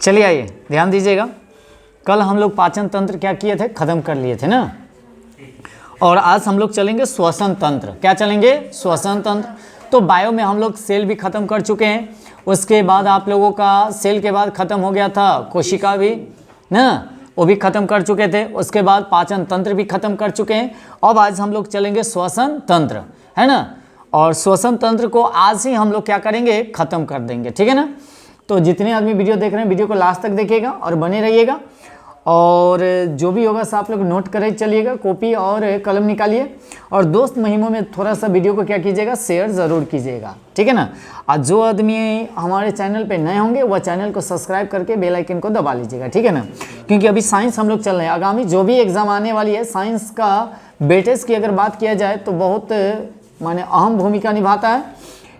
चलिए आइए ध्यान दीजिएगा, कल हम लोग पाचन तंत्र क्या किए थे, खत्म कर लिए थे ना, और आज हम लोग चलेंगे श्वसन तंत्र। क्या चलेंगे? श्वसन तंत्र। तो बायो में हम लोग सेल भी खत्म कर चुके हैं, उसके बाद आप लोगों का सेल के बाद खत्म हो गया था कोशिका भी ना, वो भी खत्म कर चुके थे। उसके बाद पाचन तंत्र भी खत्म कर चुके हैं। अब आज हम लोग चलेंगे श्वसन तंत्र, है ना, और श्वसन तंत्र को आज ही हम लोग क्या करेंगे, खत्म कर देंगे, ठीक है ना। तो जितने आदमी वीडियो देख रहे हैं वीडियो को लास्ट तक देखिएगा और बने रहिएगा, और जो भी होगा सब आप लोग नोट करे चलिएगा, कॉपी और कलम निकालिए, और दोस्त महिमों में थोड़ा सा वीडियो को क्या कीजिएगा, शेयर ज़रूर कीजिएगा, ठीक है ना। और जो आदमी हमारे चैनल पे नए होंगे वह चैनल को सब्सक्राइब करके बेल आइकन को दबा लीजिएगा, ठीक है ना। क्योंकि अभी साइंस हम लोग चल रहे हैं, आगामी जो भी एग्ज़ाम आने वाली है साइंस का वेटेज की अगर बात किया जाए तो बहुत माने अहम भूमिका निभाता है,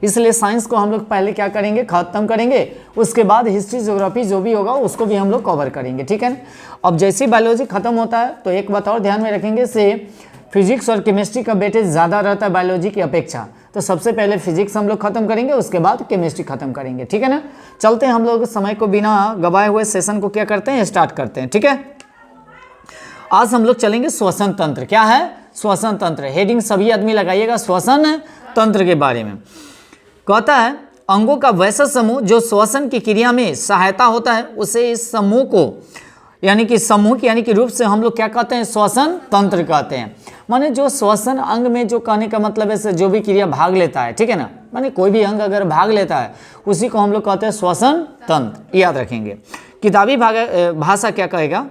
इसलिए साइंस को हम लोग पहले क्या करेंगे, खत्म करेंगे, उसके बाद हिस्ट्री ज्योग्राफी जो भी होगा उसको भी हम लोग कवर करेंगे, ठीक है ना। अब जैसे ही बायोलॉजी खत्म होता है तो एक बात और ध्यान में रखेंगे, से फिजिक्स और केमिस्ट्री का वेटेज ज़्यादा रहता है बायोलॉजी की अपेक्षा, तो सबसे पहले फिजिक्स हम लोग खत्म करेंगे, उसके बाद केमिस्ट्री खत्म करेंगे, ठीक है ना। चलते हैं हम लोग समय को बिना गवाए हुए सेशन को क्या करते हैं, स्टार्ट करते हैं, ठीक है। आज हम लोग चलेंगे श्वसन तंत्र। क्या है? श्वसन तंत्र। हेडिंग सभी आदमी लगाइएगा श्वसन तंत्र के बारे में। कहता है अंगों का वैसा समूह जो श्वसन की क्रिया में सहायता होता है, उसे इस समूह को यानी कि रूप से हम लोग क्या कहते हैं, श्वसन तंत्र कहते हैं। माने जो श्वसन अंग में, जो कहने का मतलब है जो भी क्रिया भाग लेता है, ठीक है ना, माने कोई भी अंग अगर भाग लेता है उसी को हम लोग कहते हैं श्वसन तंत्र, याद रखेंगे। किताबी भाषा क्या कहेगा,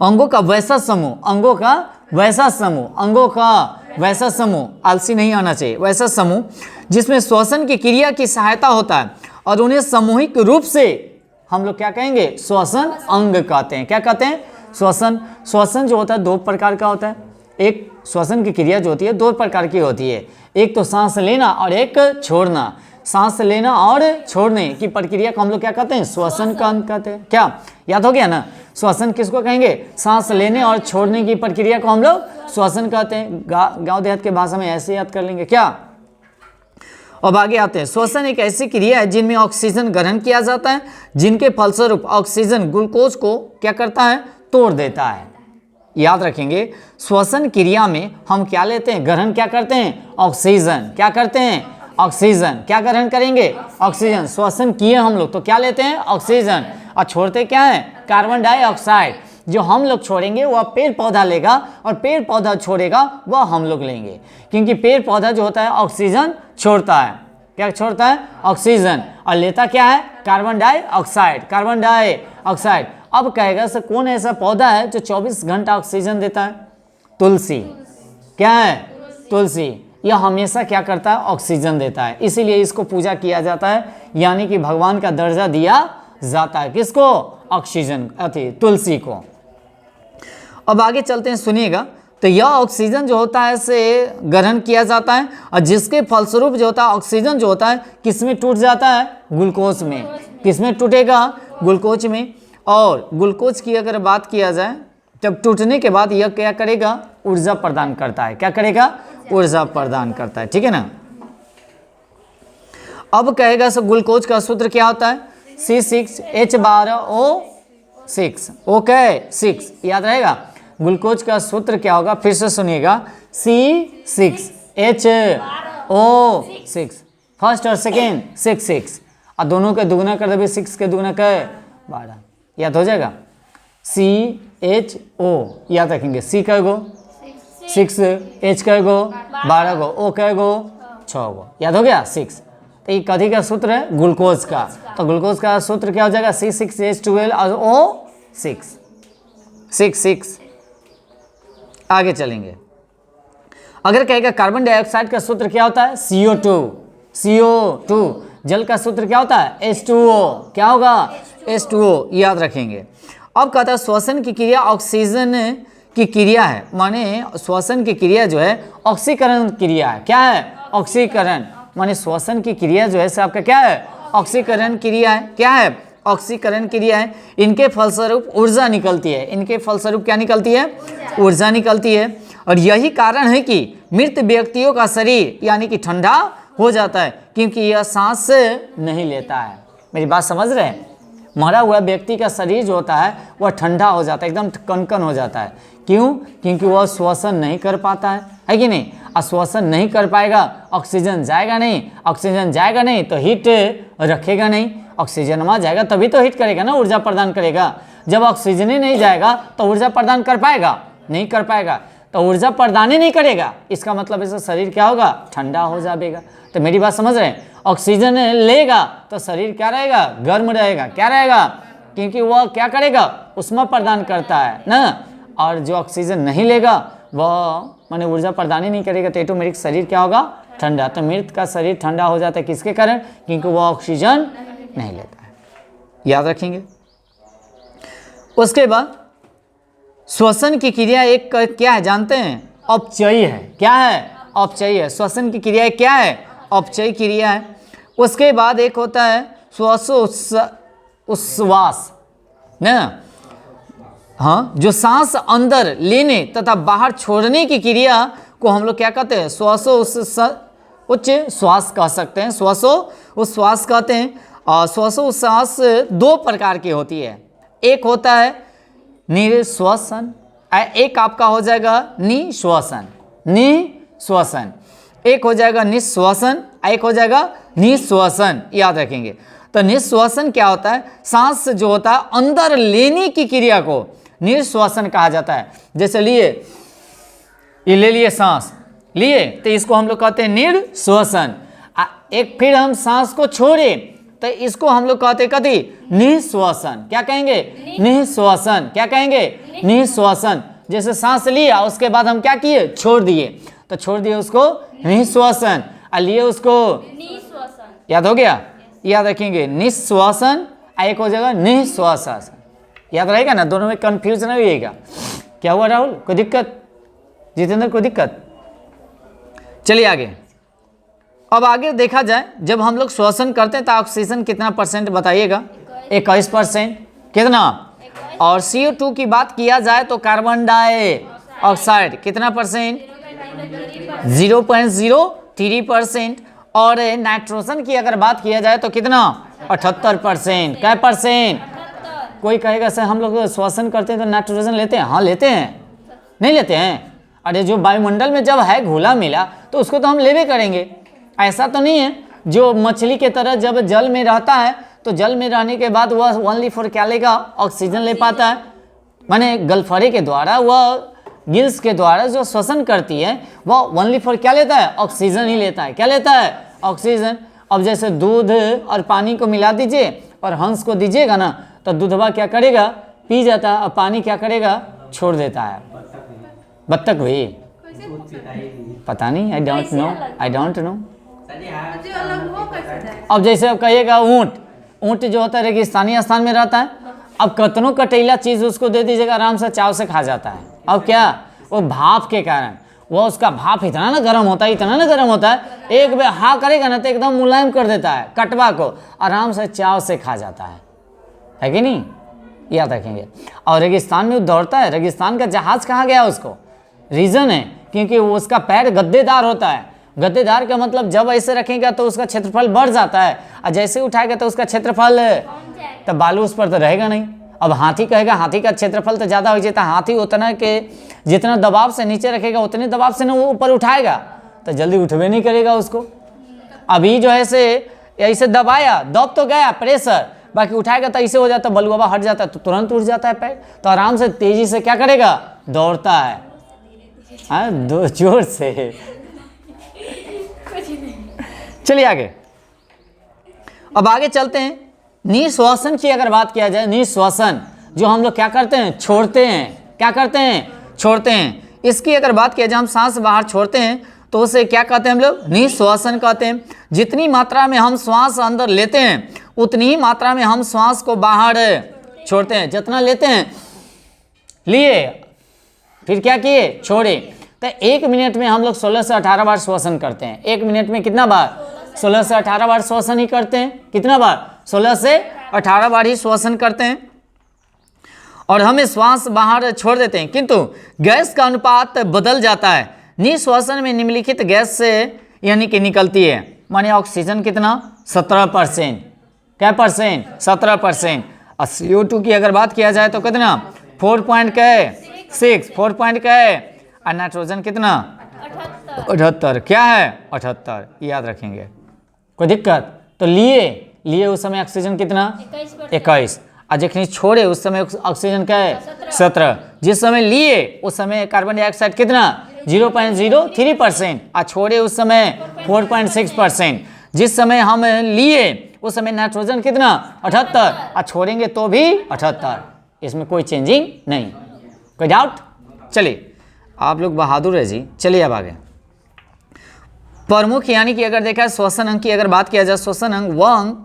अंगों का वैसा समूह, अंगों का वैसा समूह, अंगों का वैसा समूह, आलसी नहीं आना चाहिए, वैसा समूह जिसमें श्वसन की क्रिया की सहायता होता है, और उन्हें सामूहिक रूप से हम लोग क्या कहेंगे, श्वसन अंग कहते हैं। क्या कहते हैं? श्वसन जो होता है दो प्रकार का होता है। एक श्वसन की क्रिया जो होती है दो प्रकार की होती है, एक तो सांस लेना और एक छोड़ना। सांस लेना और छोड़ने की प्रक्रिया को हम लोग क्या कहते हैं, श्वसन का अंग कहते हैं। क्या याद हो गया ना? श्वसन किसको कहेंगे? सांस लेने और छोड़ने की प्रक्रिया को हम लोग श्वसन कहते हैं। गांव देहात के भाषा में ऐसे याद कर लेंगे। क्या? अब आगे आते हैं। श्वसन एक ऐसी क्रिया है जिनमें ऑक्सीजन ग्रहण किया जाता है, जिनके फलस्वरूप ऑक्सीजन ग्लूकोज को क्या करता है, तोड़ देता है। याद रखेंगे, श्वसन क्रिया में हम क्या लेते हैं, ग्रहण क्या करते हैं, ऑक्सीजन। क्या करते हैं? ऑक्सीजन। क्या ग्रहण करेंगे? ऑक्सीजन। श्वसन किए हम लोग तो क्या लेते हैं, ऑक्सीजन, और छोड़ते क्या है, कार्बन डाइऑक्साइड। जो हम लोग छोड़ेंगे वह पेड़ पौधा लेगा, और पेड़ पौधा छोड़ेगा वह हम लोग लेंगे, क्योंकि पेड़ पौधा जो होता है ऑक्सीजन छोड़ता है। क्या छोड़ता है? ऑक्सीजन, और लेता क्या है, कार्बन डाइऑक्साइड। Carbon dioxide. अब कहेगा सर कौन ऐसा पौधा है जो 24 घंटा ऑक्सीजन देता है? तुलसी। क्या है? तुलसी। यह हमेशा क्या करता है, ऑक्सीजन देता है, इसीलिए इसको पूजा किया जाता है, यानी कि भगवान का दर्जा दिया जाता है। किसको? ऑक्सीजन, तुलसी को। अब आगे चलते हैं, सुनिएगा। तो यह ऑक्सीजन जो होता है से ग्रहण किया जाता है, और जिसके फलस्वरूप जो होता है ऑक्सीजन जो होता है किस में टूट जाता है, ग्लूकोज में। किस में टूटेगा? ग्लूकोज में। और ग्लूकोज की अगर बात किया जाए, जब टूटने के बाद यह क्या करेगा, ऊर्जा प्रदान करता है। क्या करेगा? ऊर्जा प्रदान करता है, ठीक है ना। अब कहेगा सर ग्लूकोज का सूत्र क्या होता है, C6H12O6। ओके, 6 याद रहेगा। ग्लूकोज का सूत्र क्या होगा, फिर से सुनिएगा, C6H12O6। फर्स्ट और सेकेंड 6 और दोनों का दुगना कर देंगे, 6 के दुगना का 12, याद हो जाएगा। CHO याद रखेंगे, C कै गो 6, H कै गो 12 गो, O कै गो 6 गो, याद हो गया 6। तो ये कथी का सूत्र है, ग्लूकोज का। तो ग्लूकोज का सूत्र क्या हो जाएगा, C6H12O6। 6 आगे चलेंगे। अगर कहेगा कार्बन डाइऑक्साइड का सूत्र क्या होता है, CO2। जल का सूत्र क्या होता है, H2O। क्या होगा, H2O, याद रखेंगे। अब कहता है श्वसन की क्रिया ऑक्सीजन की क्रिया है, माने श्वसन की क्रिया जो है ऑक्सीकरण क्रिया है। क्या है? ऑक्सीकरण। माने श्वसन की क्रिया जो है आपका क्या है, ऑक्सीकरण क्रिया है। क्या है? ऑक्सीकरण क्रिया है। इनके फलस्वरूप ऊर्जा निकलती है। इनके फलस्वरूप क्या निकलती है, ऊर्जा निकलती है। और यही कारण है कि मृत व्यक्तियों का शरीर यानी कि ठंडा हो जाता है, क्योंकि यह सांस नहीं लेता है। मेरी बात समझ रहे हैं? मरा हुआ व्यक्ति का शरीर जो होता है वह ठंडा हो जाता है, एकदम कनकन हो जाता है। क्यों? क्योंकि वह श्वसन नहीं कर पाता है कि नहीं? और श्वसन नहीं कर पाएगा, ऑक्सीजन जाएगा नहीं, ऑक्सीजन जाएगा नहीं तो हीट रखेगा नहीं, ऑक्सीजन वहाँ जाएगा तभी तो हीट करेगा ना, ऊर्जा प्रदान करेगा। जब ऑक्सीजन ही नहीं जाएगा तो ऊर्जा प्रदान कर पाएगा? नहीं कर पाएगा। तो ऊर्जा प्रदान ही नहीं करेगा, इसका मतलब इसका शरीर क्या होगा? ठंडा हो जाएगा। तो मेरी बात समझ रहे हैं? ऑक्सीजन लेगा तो शरीर क्या रहेगा? गर्म रहेगा। क्या रहेगा? क्योंकि वह क्या करेगा? ऊष्मा प्रदान करता है ना। और जो ऑक्सीजन नहीं लेगा वह माने ऊर्जा प्रदान ही नहीं करेगा, तो ऑटोमेटिक शरीर क्या होगा? ठंडा। तो मृत का शरीर ठंडा हो जाता है किसके कारण? क्योंकि वह ऑक्सीजन नहीं लेता है। याद रखेंगे। उसके बाद श्वसन की क्रिया एक क्या है जानते हैं? अपचयी है। क्या है? अपचयी है। श्वसन की क्रिया क्या है? अपचयी क्रिया है। उसके बाद एक होता है श्वासोच्छ्वास ना, हाँ, जो सांस अंदर लेने तथा बाहर छोड़ने की क्रिया को हम लोग क्या कहते हैं? उच्च श्वास कह सकते हैं, श्वासोच्छ्वास कहते हैं। और श्वासोच्छ्वास दो प्रकार की होती है। एक होता है निःश्वसन, एक आपका हो जाएगा निःश्वसन। निःश्वसन एक हो जाएगा निःश्वसन, एक हो जाएगा निःश्वसन। याद रखेंगे। तो निःश्वसन क्या होता है? सांस जो होता है अंदर लेने की क्रिया को निःश्वसन कहा जाता है। जैसे लिए, ये ले लिए सांस, लिए तो इसको हम लोग कहते हैं निःश्वसन। एक फिर हम सांस को छोड़े तो इसको हम लोग कहते कभी निःश्वसन। क्या कहेंगे? निःश्वसन। क्या कहेंगे? निःश्वसन। जैसे सांस लिया उसके बाद हम क्या किए? छोड़ दिए, तो छोड़ दिए उसको निःश्वसन, और लिए उसको याद हो गया? याद रखेंगे निःश्वसन, एक हो जाएगा निःश्वासन। याद रहेगा ना? दोनों में कंफ्यूजन नहीं होगा। क्या हुआ राहुल? कोई दिक्कत? जितेंद्र कोई दिक्कत? चलिए आगे। अब आगे देखा जाए, जब हम लोग श्वसन करते हैं तो ऑक्सीजन कितना परसेंट बताइएगा? 21%। कितना? और CO2 की बात किया जाए तो कार्बन डाइऑक्साइड कितना परसेंट? 0.03%। और नाइट्रोजन की अगर बात किया जाए तो कितना? 78%। क्या परसेंट? कोई कहेगा सर हम लोग श्वसन करते हैं तो नाइट्रोजन लेते हैं? हाँ लेते हैं। नहीं लेते हैं? अरे जो वायुमंडल में जब है घुला मिला तो उसको तो हम लेवे करेंगे। ऐसा तो नहीं है जो मछली के तरह जब जल में रहता है तो जल में रहने के बाद वह ओनली फॉर क्या लेगा? ऑक्सीजन ले पाता है। माने गलफड़े के द्वारा वह गिल्स के द्वारा जो श्वसन करती है वह ओनली फॉर क्या लेता है? ऑक्सीजन ही लेता है। क्या लेता है? ऑक्सीजन। अब जैसे दूध और पानी को मिला दीजिए और हंस को दीजिएगा ना तो दूधवा क्या करेगा? पी जाता है, और पानी क्या करेगा? छोड़ देता है। बत्तख भी पता नहीं, आई डोंट नो। अब जैसे अब कहिएगा ऊँट जो होता है रेगिस्तानी स्थान में रहता है, अब कतनों कटीला चीज़ उसको दे दीजिएगा आराम से चाव से खा जाता है। अब क्या? वो भाप के कारण, वो उसका भाप इतना ना गर्म होता है, इतना ना गर्म होता है, एक बार हाँ करेगा ना तो एकदम मुलायम कर देता है, कटवा को आराम से चाव से खा जाता है कि नहीं? याद रखेंगे। और रेगिस्तान में दौड़ता है, रेगिस्तान का जहाज कहा गया उसको? रीज़न है क्योंकि वो उसका पैर गद्देदार होता है। गद्देदार का मतलब जब ऐसे रखेगा तो उसका क्षेत्रफल बढ़ जाता है, और जैसे उठाएगा तो उसका क्षेत्रफल, तो बालू उस पर तो रहेगा नहीं। अब हाथी कहेगा हाथी का क्षेत्रफल तो ज़्यादा हो जाता है, हाथी उतना के जितना दबाव से नीचे रखेगा उतने दबाव से ना वो ऊपर उठाएगा, तो जल्दी उठवे नहीं करेगा उसको। अभी जो है से ऐसे दबाया, दब तो गया प्रेशर, बाकी उठाएगा तो ऐसे हो जाता, बलुआ हट जाता है तो तुरंत उठ जाता है पैर, तो आराम से तेजी से क्या करेगा? दौड़ता है। हाँ दो जोर से। चलिए आगे। अब आगे चलते हैं। निःश्वासन की अगर बात किया जाए, निःश्वासन जो हम लोग क्या करते हैं? छोड़ते हैं। क्या करते हैं? छोड़ते हैं। इसकी अगर बात किया जाए, हम सांस बाहर छोड़ते हैं तो उसे क्या कहते हैं हम लोग? निःश्वासन कहते हैं। जितनी मात्रा में हम श्वास अंदर लेते हैं उतनी ही मात्रा में हम श्वास को बाहर छोड़ते हैं। जितना लेते हैं लिए, फिर क्या किए? छोड़े। तो 1 मिनट में हम लोग 16 से 18 बार श्वसन करते हैं। 1 मिनट में कितना बार? 16 से 18 बार श्वसन ही करते हैं। कितना बार? 16 से 18 बार ही श्वसन करते हैं। और हमें श्वास बाहर छोड़ देते हैं, किंतु गैस का अनुपात बदल जाता है। निःश्वासन में निम्नलिखित गैस से यानी कि निकलती है। माने ऑक्सीजन कितना? 17%। क्या परसेंट? 17%। और CO2 की अगर बात किया जाए तो कितना 4.6, 4 का है। और नाइट्रोजन कितना 78, क्या है 78, याद रखेंगे। कोई दिक्कत? तो लिए उस समय ऑक्सीजन कितना 21, और जखनी छोड़े उस समय ऑक्सीजन क्या है 17। जिस समय लिए उस समय कार्बन डाइऑक्साइड कितना 0.03%, और छोड़े उस समय 4.6%। जिस समय हम लिए उस समय नाइट्रोजन कितना 78, और छोड़ेंगे तो भी 78, इसमें कोई चेंजिंग नहीं। कोई डाउट? चलिए, आप लोग बहादुर है जी। चलिए अब आगे। प्रमुख यानी कि अगर देखा श्वसन अंग की अगर बात किया जाए, श्वसन अंग वह अंग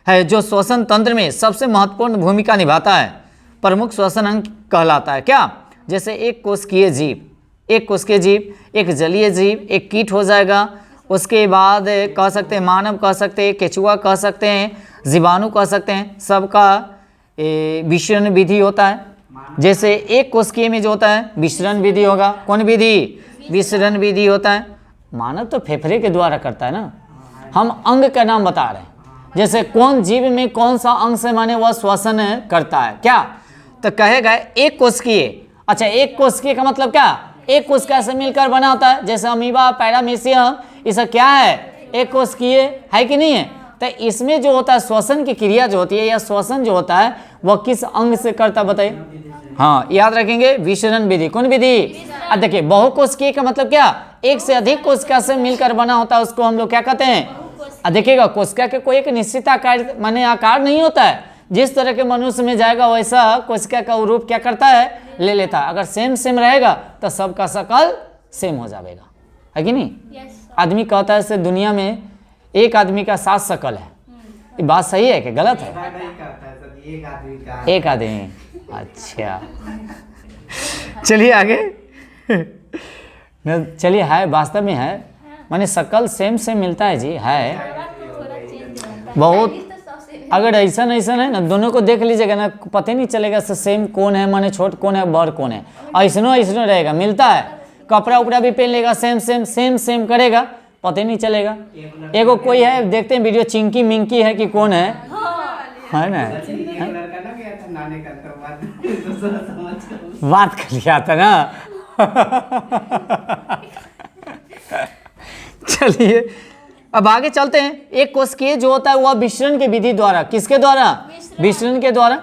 है जो श्वसन तंत्र में सबसे महत्वपूर्ण भूमिका निभाता है। प्रमुख श्वसन अंग कहलाता है क्या? जैसे एक कोशिकीय जीव, एक कोशिकीय जीव, एक जलीय जीव, एक कीट हो जाएगा। उसके बाद कह सकते हैं मानव, कह सकते हैं केचुआ, कह सकते हैं जीवाणु, कह सकते हैं। सबका विसरण विधि होता है। जैसे एक कोशिकीय में जो होता है विसरण विधि होगा। कौन विधि? विसरण विधि होता है। मानव तो फेफड़े के द्वारा करता है ना। हम अंग का नाम बता रहे हैं। जैसे कौन जीव में कौन सा अंग से माने वह श्वसन करता है क्या? तो कहेगा एक कोशिकीय। अच्छा, एक कोशिकीय का मतलब क्या? एक कोशिका से मिलकर बना होता है। जैसे अमीबा, पैरामीशियम, ये सब क्या है? एक कोशिकीय है कि नहीं है? तो इसमें जो होता है श्वसन की क्रिया जो होती है या श्वसन जो होता है वह किस अंग से करता बताइए? हाँ, याद रखेंगे विसरण विधि। कौन विधि? अब देखिए, बहुकोशिकीय का मतलब क्या? एक से अधिक कोशिका से मिलकर बना होता है, उसको हम लोग क्या कहते हैं? अब देखिएगा, कोशिका के कोई एक निश्चित आकार माने आकार नहीं होता है। जिस तरह के मनुष्य में जाएगा वैसा कोशिका का रूप क्या करता है? ले लेता है। अगर सेम रहेगा तो सबका शकल सेम हो जाएगा, है कि नहीं? आदमी कहता है से दुनिया में एक आदमी का 7 शकल है। ये बात सही है कि गलत है? एक आदमी। अच्छा, चलिए आगे। चलिए, है वास्तव में है, माने शकल सेम मिलता है जी, है बहुत। अगर ऐसा है ना, दोनों को देख लीजिएगा ना, पता नहीं चलेगा से सेम कौन है, माने छोट कौन है, बड़ कौन है। ऐसनो रहेगा, मिलता है। कपड़ा उपड़ा भी पहन लेगा, सेम करेगा, पता नहीं चलेगा। एगो कोई है, देखते हैं वीडियो, चिंकी मिंकी है कि कौन है ना? बात कर लिया था ना। चलिए अब आगे चलते हैं। एक कोशिकीय जो होता है वह विसरण की विधि द्वारा, किसके द्वारा? विसरण के द्वारा।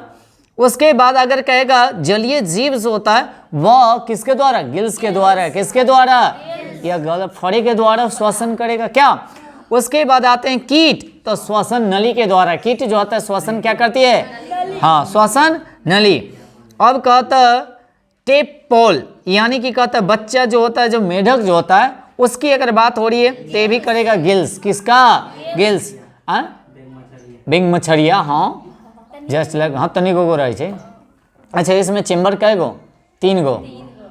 उसके बाद अगर कहेगा जलीय जीव जो होता है वह किसके द्वारा? गिल्स के द्वारा। किसके द्वारा? या गलत फड़े के द्वारा श्वसन करेगा क्या? उसके बाद आते हैं कीट, तो श्वसन नली के द्वारा। कीट जो होता है श्वसन क्या करती है? हाँ, श्वसन नली। अब कहता टेपपोल, यानी कि कहता बच्चा जो होता है, जो मेढक जो होता है, उसकी अगर बात हो रही है तो ये भी करेगा गिल्स। किसका? गिल्स। बिंग मछरिया। हाँ, जस्ट लग, हाँ तनी गो रहे छे। अच्छा, इसमें चेम्बर कै गो? 3 गो।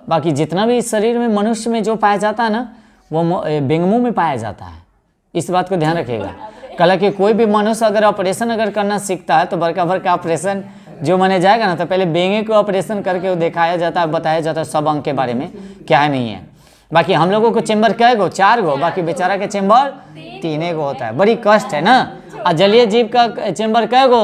बाकी जितना भी शरीर में मनुष्य में जो पाया जाता है ना, वो बिंगमू में पाया जाता है। इस बात को ध्यान रखिएगा। कल कि कोई भी मनुष्य अगर ऑपरेशन अगर करना सीखता है तो बड़का ऑपरेशन जो माने जाएगा ना, तो पहले बेंगे को ऑपरेशन करके वो दिखाया जाता है, बताया जाता है सब अंग के बारे में क्या है नहीं है। बाकी हम लोगों को चेम्बर कै गो? 4 गो। बाकी बेचारा के चेम्बर 3 गो होता है। बड़ी कष्ट है ना। और जलीय जीव का चेम्बर कै गो?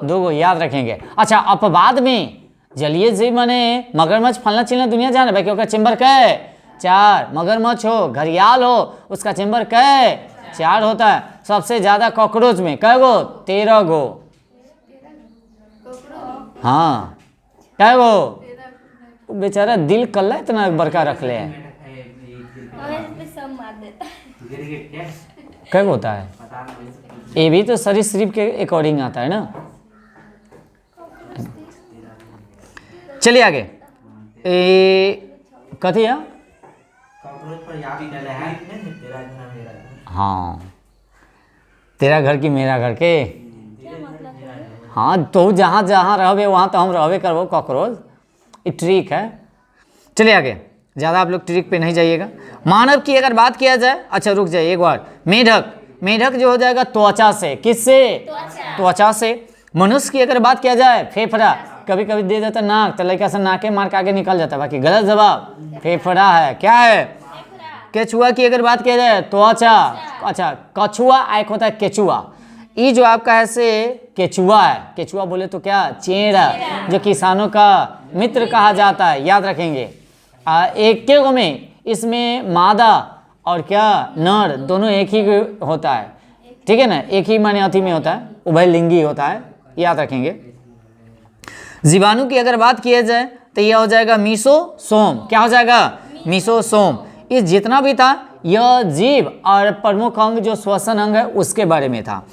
2 गो, याद रखेंगे। अच्छा, अपवाद में जलीय जीव माने मगरमच्छ फलना चिलना दुनिया जाने भाई, क्योंकि चेम्बर कै? 4। मगरमच्छ हो, घड़ियाल हो, उसका चेम्बर कै? 4 होता है। सबसे ज्यादा कॉकरोच में कै गो? 13 गो। हाँ, कै गो? बेचारा दिल कल्ला इतना बड़का रख ले है। क्या होता है? ये भी तो सरीसृप के अकॉर्डिंग आता है ना। चलिए आगे। कथी है? हाँ, तेरा घर की मेरा घर के। हाँ, तो जहाँ जहाँ रहे वहाँ तो हम रहे करबो कॉकरोच। ये ट्रिक है। चलिए आगे, ज़्यादा आप लोग ट्रिक पे नहीं जाइएगा। मानव की अगर बात किया जाए, अच्छा रुक जाइए एक बार। मेढक जो हो जाएगा त्वचा से। किससे? त्वचा से। मनुष्य की अगर बात किया जाए फेफड़ा। कभी कभी दे देता नाक, तो लड़का से नाके मार के आगे निकल जाता है। बाकी गलत जवाब, फेफड़ा है। क्या है? केचुआ की अगर बात किया जाए त्वचा। अच्छा, कछुआ एक होता है केचुआ। ई जो आपका है से केचुआ है, केचुआ बोले तो क्या, चेड़, जो किसानों का मित्र कहा जाता है, याद रखेंगे। एक के गो में इसमें मादा और क्या नर दोनों एक ही होता है, ठीक है ना, एक ही माने अति में होता है, उभयलिंगी होता है, याद रखेंगे। जीवाणु की अगर बात किया जाए तो यह हो जाएगा मीसोसोम, क्या हो जाएगा, मीसोसोम। इस जितना भी था यह जीव और प्रमुख अंग जो श्वसन अंग है उसके बारे में था।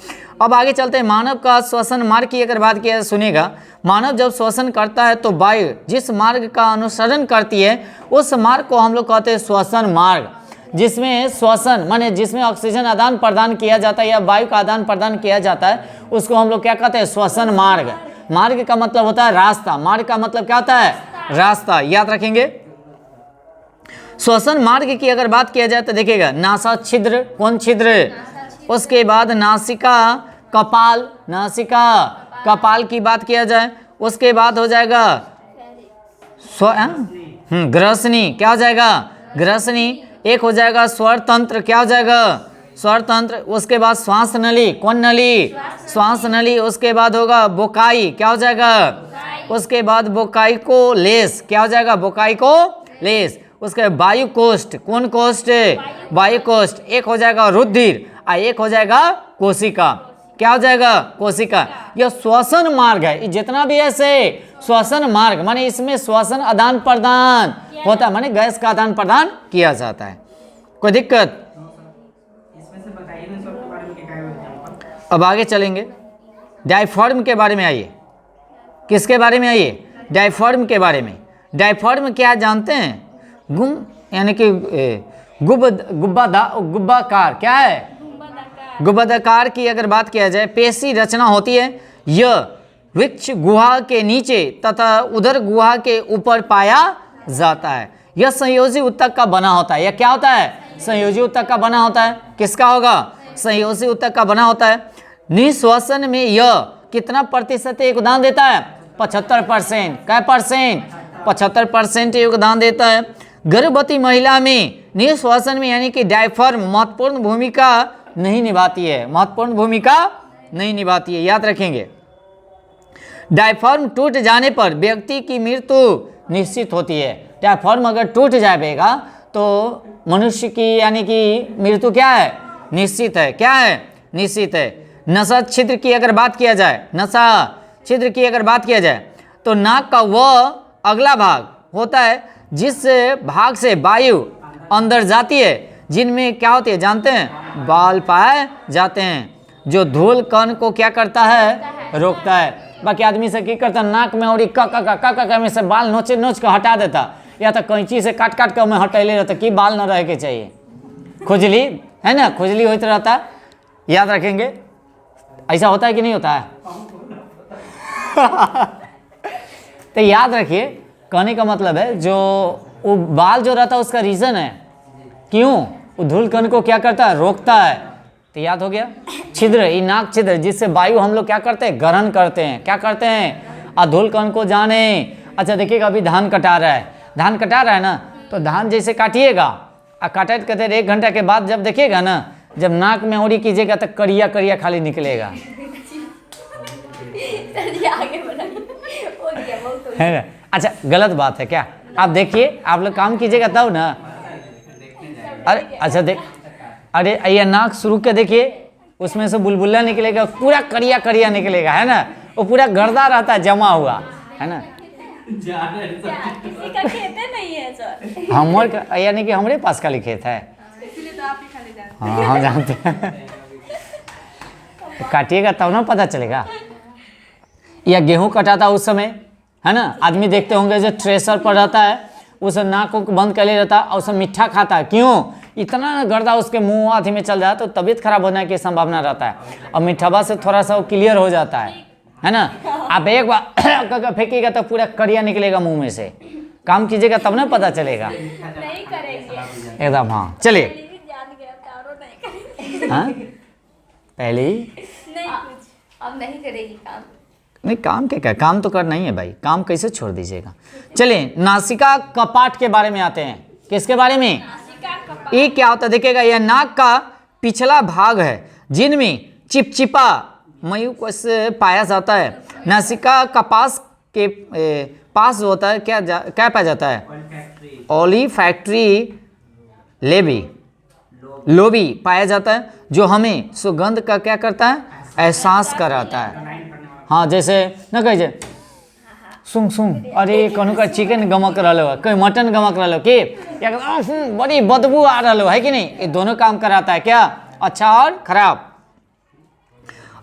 अब आगे चलते हैं, मानव का श्वसन मार्ग की अगर बात किया सुनेगा, मानव जब श्वसन करता है तो वायु जिस मार्ग का अनुसरण करती है उस मार्ग को हम लोग कहते हैं श्वसन मार्ग। जिसमें श्वसन माने जिसमें ऑक्सीजन आदान प्रदान किया जाता है या वायु का आदान प्रदान किया जाता है उसको हम लोग क्या कहते हैं, श्वसन मार्ग। मार्ग का मतलब होता है रास्ता, मार्ग का मतलब क्या होता है, रास्ता, याद रखेंगे। श्वसन मार्ग की अगर बात किया जाए तो देखिएगा, नासा छिद्र, कौन छिद्र, उसके बाद नासिका, कपाल, नासिका कपाल की बात किया जाए, उसके बाद हो जाएगा ग्रसनी, क्या हो जाएगा, ग्रसनी। एक हो जाएगा स्वर तंत्र, क्या हो जाएगा, स्वर तंत्र। उसके बाद श्वास नली, कौन नली, श्वास नली। उसके बाद होगा बोकाई, क्या हो जाएगा, उसके बाद बोकाई को लेस, क्या हो जाएगा, बोकाई को लेस। उसके वायु कोष्ठ, कौन कोष्ठ, वायु कोष्ठ। एक हो जाएगा रुधिर और एक हो जाएगा कोशिका, क्या हो जाएगा, कोशिका। यह श्वसन मार्ग है, जितना भी ऐसे श्वसन मार्ग माने इसमें श्वसन आदान प्रदान होता है, माने गैस का आदान प्रदान किया जाता है। कोई दिक्कत? इसमें से बताइए ना सबके बारे में क्या है। अब आगे चलेंगे, डायफ्राम के बारे में आइए। किसके बारे में आइए, डायफ्राम के बारे में। डायफ्राम क्या जानते हैं, गुम यानी कि गुब्बाकार, क्या है, गुब्बादाकार की अगर बात किया जाए पेशी रचना होती है। यह वृक्ष गुहा के नीचे तथा उधर गुहा के ऊपर पाया जाता है। यह संयोजी ऊतक का बना होता है। यह क्या होता है, संयोजी ऊतक का बना होता है। किसका होगा, संयोजी ऊतक का बना होता है। निश्वसन में यह कितना प्रतिशत योगदान देता है, 75%। क्या परसेंट, 75% योगदान देता है। गर्भवती महिला में निश्वसन में यानी कि डायफ्राम महत्वपूर्ण भूमिका नहीं निभाती है, महत्वपूर्ण भूमिका नहीं निभाती है, याद रखेंगे। डायफ्राम टूट जाने पर व्यक्ति की मृत्यु निश्चित होती है। डायफ्राम अगर टूट जाएगा तो मनुष्य की यानी कि मृत्यु क्या है, निश्चित है, क्या है, निश्चित है। नसा छिद्र की अगर बात किया जाए, नसा छिद्र की अगर बात किया जाए तो नाक का वह अगला भाग होता है जिस भाग से वायु अंदर जाती है, जिनमें क्या होती है जानते हैं, बाल पाए जाते हैं, जो धूल कण को क्या करता है, रोकता है। बाकी आदमी से क्या करता, नाक में और का में से बाल नोच नोच कर हटा देता, या तो कैंची से काट काट कर मैं हटैले रहता कि बाल न रहे के चाहिए। खुजली है ना, खुजली होते रहता, याद रखेंगे। ऐसा होता है कि नहीं होता है? तो याद रखिए, कहने का मतलब है जो वो बाल जो रहता है उसका रीज़न है, क्यों वो धूल कण को क्या करता है, रोकता है। तो याद हो गया। छिद्र, ये नाक छिद्र जिससे वायु हम लोग क्या करते हैं, ग्रहण करते हैं, क्या करते हैं, और धूल कण को जाने। अच्छा देखिएगा, अभी धान कटा रहा है, धान कटा रहा है ना, तो धान जैसे काटिएगा और काटते कहते 1 घंटा के बाद जब देखिएगा ना, जब नाक में ओरी कीजिएगा तो करिया करिया खाली निकलेगा, है ना। अच्छा गलत बात है क्या? आप देखिए, आप लोग काम कीजिएगा तब ना। अरे अच्छा देख, अरे ये नाक शुरू के देखिए, उसमें से बुलबुला निकलेगा, पूरा करिया करिया निकलेगा, है ना, वो पूरा गर्दा रहता है जमा हुआ, है ना। किसी का खेत नहीं है सर, हमारे यानी कि हमारे पास खाली खेत है, इसीलिए तो आप ही खाली जानते हाँ हम जानते हैं। काटिएगा तब ना पता चलेगा। या गेहूं कटाता उस समय, है ना, आदमी देखते होंगे जो थ्रेसर पर रहता है, उस नाक को बंद कर ले रहता है और उसमें मीठा खाता है, क्यों, इतना गर्दा उसके मुंह हाथी में चल जाए तो तबीयत खराब होने की संभावना रहता है, और मीठाबा से थोड़ा सा वो क्लियर हो जाता है ना। आप एक बार फेंकिएगा तो पूरा करिया निकलेगा मुंह में से। काम कीजिएगा तब ना पता चलेगा, नहीं करेंगे एकदम। हाँ चलिए, जान गया तारो नहीं करेंगे, हाँ पहले ही नहीं कुछ अब नहीं करेगी काम। नहीं, काम क्या काम तो करना ही है भाई, काम कैसे छोड़ दीजिएगा। चलिए नासिका कपाट के बारे में आते हैं। किसके बारे में? नासिका कपाट, ये क्या होता है देखिएगा, यह नाक का पिछला भाग है जिनमें चिपचिपा मयूक से पाया जाता है। नासिका कपास के पास होता है, क्या पाया जाता है? ओलिफैक्ट्री लेबी लोबी पाया जाता है, जो हमें सुगंध का क्या करता है? एहसास कराता है। हाँ, जैसे न कहे जे सुंग सुंग, अरे कहूँ का चिकन गमक रहा हो, कोई मटन गमक रहा हो, कि एकदम बड़ी बदबू आ रहा हो, है कि नहीं? ये दोनों काम कराता है, क्या? अच्छा और खराब।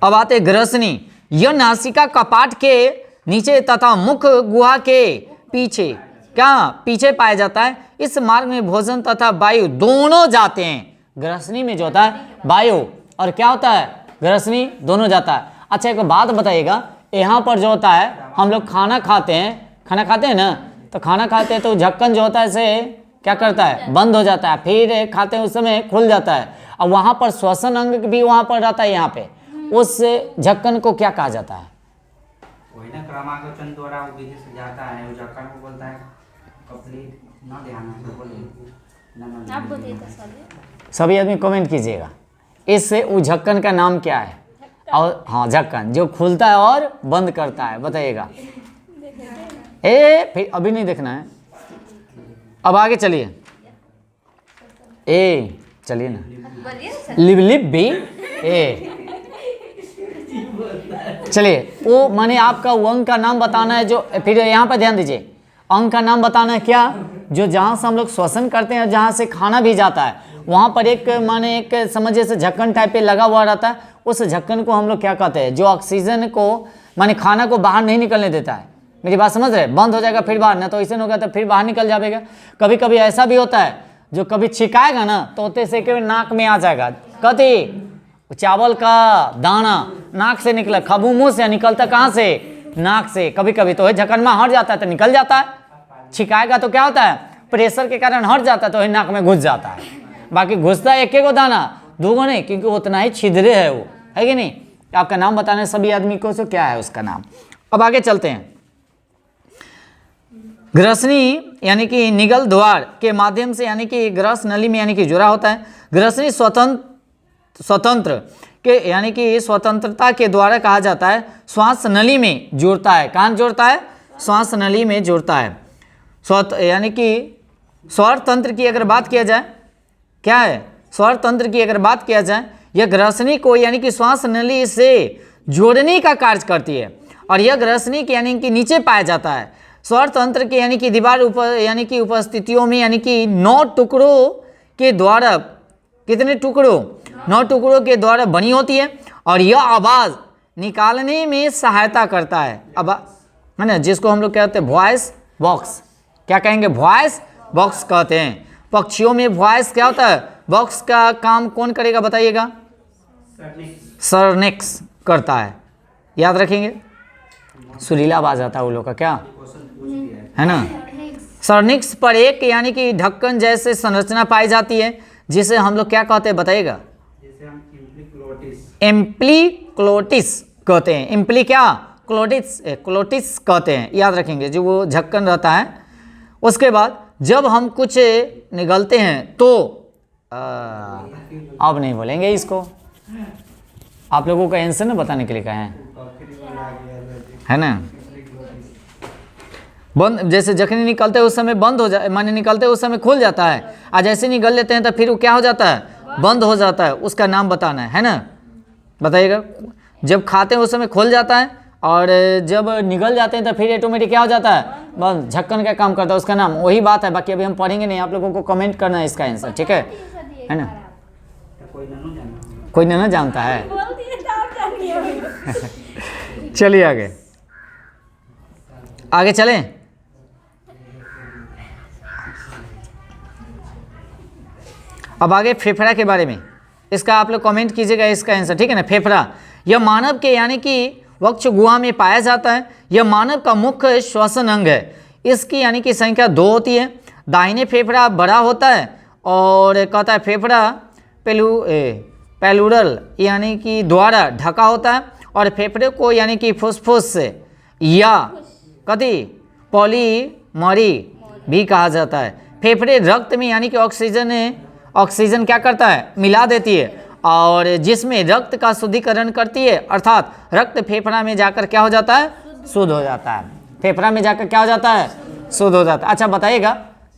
अब आते ग्रसनी। यह नासिका कपाट के नीचे तथा मुख गुहा के पीछे, क्या पीछे पाया जाता है। इस मार्ग में भोजन तथा वायु दोनों जाते हैं। ग्रसनी में जो होता है वायु और क्या होता है? ग्रसनी दोनों जाता है। अच्छा, एक बात बताइएगा, यहाँ पर जो होता है हम लोग खाना खाते हैं ना, तो खाना खाते हैं तो ढक्कन जो होता है से क्या करता है? बंद हो जाता है, फिर खाते हैं उस समय खुल जाता है। और वहाँ पर श्वसन अंग भी वहाँ पर रहता है। यहाँ पे उस ढक्कन को क्या कहा जाता है? वही ना, क्रमागतन द्वारा वो विधि से जाता है, वो ढक्कन को बोलता है कपली, ना ध्यान से बोलिए। आप बताइए तो सर। सभी आदमी कमेंट कीजिएगा, इससे उस ढक्कन का नाम क्या है? और हाँ, ढक्कन जो खुलता है और बंद करता है, बताइएगा। फिर अभी नहीं देखना है, अब आगे चलिए। चलिए ना, बोलिए ना सर। लिप लिप भी चलिए, वो माने आपका वो अंग का नाम बताना है, जो फिर यहाँ पर ध्यान दीजिए, अंग का नाम बताना है क्या? जो जहाँ से हम लोग श्वसन करते हैं, जहाँ से खाना भी जाता है, वहाँ पर एक माने एक समझिए से ढक्कन टाइप पे लगा हुआ रहता है। उस ढक्कन को हम लोग क्या कहते हैं? जो ऑक्सीजन को माने खाना को बाहर नहीं निकलने देता है। मेरी बात समझ रहे? बंद हो जाएगा फिर बाहर, ना तो ऐसे होगा तो फिर बाहर निकल जाएगा। कभी कभी ऐसा भी होता है, जो कभी छिकाएगा ना तो होते से के नाक में आ जाएगा। कथी? चावल का दाना नाक से निकला, खाबू मुँह से, निकलता कहाँ से? नाक से। कभी कभी तो ढक्कन में हट जाता है तो निकल जाता है, छिकाएगा तो क्या होता है? प्रेशर के कारण हट जाता है तो नाक में घुस जाता है। बाकी घुसता है एक दाना, दूगो नहीं, क्योंकि उतना ही छिद्रे है वो, है कि नहीं? आपका नाम बताने सभी आदमी को, क्या है उसका नाम। अब आगे चलते हैं। ग्रसनी यानी कि निगल द्वार के माध्यम से, यानी कि ग्रस नली में यानी कि जुड़ा होता है। ग्रसनी स्वतंत्र के यानी कि स्वतंत्रता के द्वारा कहा जाता है। श्वास नली में जुड़ता है। कहाँ जुड़ता है? श्वास नली में जुड़ता है। यानी कि स्वर तंत्र की अगर बात किया जाए, क्या है? स्वर तंत्र की अगर बात किया जाए, यह ग्रसनी को यानी कि श्वास नली से जोड़ने का कार्य करती है। और यह ग्रसनी के यानी कि नीचे पाया जाता है। स्वर तंत्र के यानी कि दीवार यानी कि उपस्थितियों में यानी कि 9 टुकड़ों के द्वारा, कितने टुकड़ों? 9 टुकड़ों के द्वारा बनी होती है। और यह आवाज़ निकालने में सहायता करता है। अब है ना, जिसको हम लोग कहते हैं वॉइस बॉक्स। क्या कहेंगे? वॉइस बॉक्स कहते हैं। पक्षियों में वॉइस क्या होता है? बॉक्स का काम कौन करेगा बताइएगा? सरनेक्स करता है। याद रखेंगे, सुरीला आवाज आता है वो लोग का, क्या है ना? सरनिक्स पर एक यानी कि ढक्कन जैसे संरचना पाई जाती है, जिसे हम लोग क्या कहते हैं बताइएगा? एम्प्लीक्लोटिस कहते हैं। एम्प्ली क्या? क्लोटिस कहते हैं। याद रखेंगे, जो वो ढक्कन रहता है। उसके बाद जब हम कुछ निगलते हैं तो अब नहीं बोलेंगे इसको, आप लोगों का आंसर ना बताने के लिए कहे हैं, है ना? बंद, जैसे जखनी निकलते उस समय बंद हो जाए, माने निकलते उस समय खुल जाता है, और जैसे निकल लेते हैं तो फिर वो क्या हो जाता है? बंद हो जाता है। उसका नाम बताना है ना? बताइएगा। जब खाते हैं उस समय खुल जाता है, और जब निकल जाते हैं तो फिर ऑटोमेटिक क्या हो जाता है? बंद। ढक्कन का काम करता है, उसका नाम वही बात है। बाकी अभी हम पढ़ेंगे नहीं, आप लोगों को कमेंट करना है इसका आंसर, ठीक है ना? कोई ना जानता है। चलिए आगे चलें। अब आगे फेफड़ा के बारे में, इसका आप लोग कमेंट कीजिएगा इसका आंसर, ठीक है ना? फेफड़ा यह मानव के यानी कि वक्ष गुहा में पाया जाता है। यह मानव का मुख्य श्वसन अंग है। इसकी यानी कि संख्या 2 होती है। दाहिने फेफड़ा बड़ा होता है और कहता है फेफड़ा पेलुरल यानी कि द्वारा ढका होता है, और फेफड़े को यानी कि फुसफुस या कथी पॉलीमरी भी कहा जाता है। फेफड़े रक्त में यानी कि ऑक्सीजन क्या करता है? मिला देती है, और जिसमें रक्त का शुद्धिकरण करती है, अर्थात रक्त फेफड़ा में जाकर क्या हो जाता है, शुद्ध हो जाता है। फेफड़ा में जाकर क्या हो जाता है, शुद्ध हो जाता है। अच्छा बताइएगा,